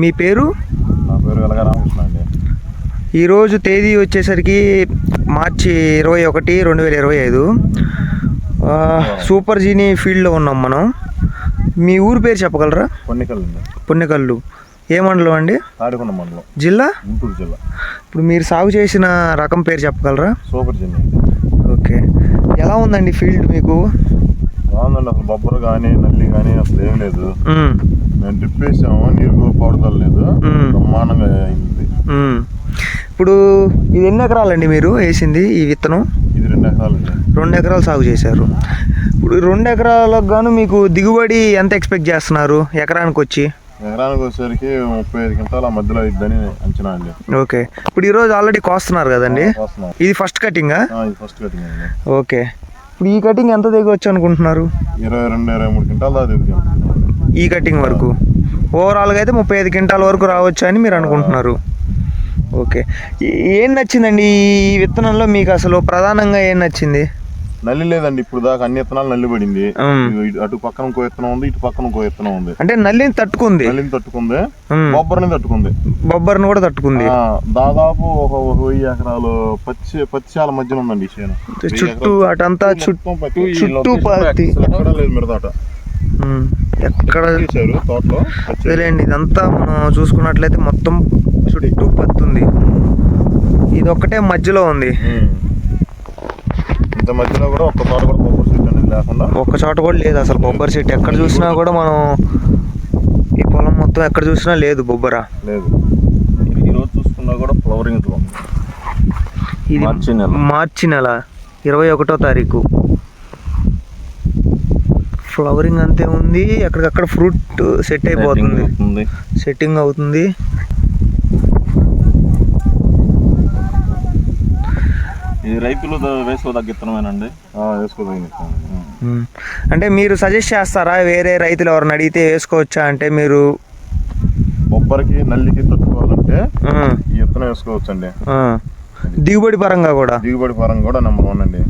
మీ పేరు? నా పేరు వెలగ రామకృష్ణ అండి. ఈరోజు తేదీ వచ్చేసరికి మార్చి 21, 2025. సూపర్ జీని ఫీల్డ్లో ఉన్నాం మనం. మీ ఊరు పేరు చెప్పగలరా? పొన్నెకల్లు. ఏ మండలం అండి? తాడికొండ మండలం. జిల్లా? గుంటూరు జిల్లా. ఇప్పుడు మీరు సాగు చేసిన రకం పేరు చెప్పగలరా? సూపర్ జీని. ఓకే, ఎలా ఉందండి ఫీల్డ్ మీకు? బాగుందండి. అసలు బొబ్బరు కానీ నల్లి కానీ అసలు ఏం లేదు. మేము డ్రిప్ వేసాము, నీరు పాడుదల లేదు, బ్రహ్మాండంగా అయింది. ఇప్పుడు ఇది ఎన్ని ఎకరాలండి మీరు వేసింది ఈ విత్తనం? ఇది 2 ఎకరాలండి. 2 ఎకరాలు సాగు చేశారు. ఇప్పుడు 2 ఎకరాలకు గాను మీకు దిగుబడి ఎంత ఎక్స్పెక్ట్ చేస్తున్నారు ఎకరానికి వచ్చి? ఎకరానికి వచ్చేసరికి 35 క్వింటాల మధ్యలో అయిద్దని అంచనా అండి. ఓకే, ఇప్పుడు ఈరోజు ఆల్రెడీ కోస్తున్నారు కదండి, ఇది ఫస్ట్ కటింగా? ఇది ఫస్ట్ కటింగ్ అండి. ఓకే, ఇప్పుడు ఈ కటింగ్ ఎంత దిగవచ్చు అనుకుంటున్నారు? 22-23 క్వింటాల దాకా దిగుతాం ఈ కటింగ్ వరకు. ఓవరాల్గా అయితే 35 క్వింటాల వరకు రావచ్చు అని మీరు అనుకుంటున్నారు. ఓకే, ఏం నచ్చిందండి ఈ విత్తనంలో మీకు? అసలు ప్రధానంగా ఏం నచ్చింది? నల్లి లేదండి ఇప్పుడు దాకా. అన్ని విత్తనాలు నల్లి పడింది. అటు పక్కన ఇంకో విత్తనం ఉంది, ఇటు పక్కన ఇంకో విత్తనం ఉంది. అంటే నల్లిని తట్టుకుంది, బొబ్బరిని తట్టుకుంది, బొబ్బరిని కూడా తట్టుకుంది. దాదాపు ఒక 1000 ఎకరాలు పచ్చిశాల మధ్యన ఉందండి ఈ చేను. చుట్టూ అటంతా చుట్టూ పత్తి లేదు మిరదాట ఎక్కడ తోటలో తెలియండి. ఇదంతా మనం చూసుకున్నట్లయితే మొత్తం చుట్టూ పత్తి ఉంది. ఇది ఒక్కటే మధ్యలో ఉంది. ఇంత మధ్యలో కూడా ఒక్క చోట కూడా బొబ్బరి చెట్టు అనేది లేకుండా, ఒక్క చోట కూడా లేదు అసలు బొబ్బరి చెట్టు. ఎక్కడ చూసినా కూడా మనం ఈ పొలం మొత్తం ఎక్కడ చూసినా లేదు బొబ్బర లేదు. ఈరోజు చూసుకున్నా కూడా ఫ్లవరింగ్ ఉంది. ఇది మార్చి నెల 21వ తారీఖు. ఫ్లవరింగ్ అంతే ఉంది. ఎక్కడికక్కడ ఫ్రూట్ సెట్ అయిపోతుంది, సెట్టింగ్ అవుతుంది. ఇది రైతులు వేసుకోదగ్గ విత్తనమేనండి. వేసుకోదగ్గ. అంటే మీరు సజెస్ట్ చేస్తారా వేరే రైతులు ఎవరిని అడిగితే వేసుకోవచ్చా? అంటే మీరు బొబ్బరికి నల్లికి తట్టుకోవాలంటే ఈ విత్తనం వేసుకోవచ్చండి. దిగుబడి పరంగా కూడా నెంబర్ 1 అండి.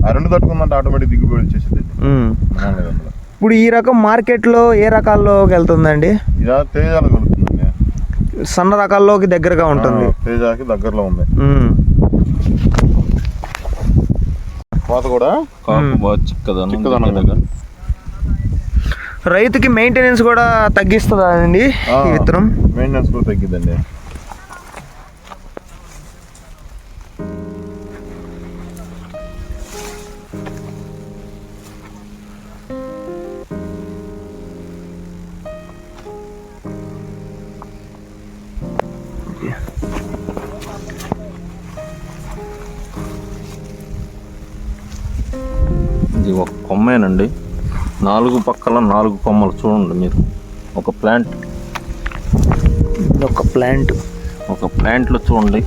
ఆ 2 తట్టుకుందంటే ఆటోమేటిక్ దిగుబడి వచ్చేసింది. ఇప్పుడు ఈ రకం మార్కెట్లో ఏ రకాల్లోకి వెళ్తుందండి? ఇలా తేజాలకు వెళ్తుందండి. సన్న రకాల్లోకి దగ్గరగా ఉంటుంది. తేజాకి దగ్గరలో ఉంది. కోత కూడా చిక్కదనంగా. రైతుకి మెయింటెనెన్స్ కూడా తగ్గిస్తుందా అండి ఈ విత్తనం? మెయింటెనెన్స్ కూడా తగ్గిద్దండి. ఇది ఒక కొమ్మేనండి. 4 పక్కల 4 కొమ్మలు చూడండి మీరు. ఒక ప్లాంట్లో చూడండి.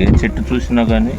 ఏ చెట్టు చూసినా కానీ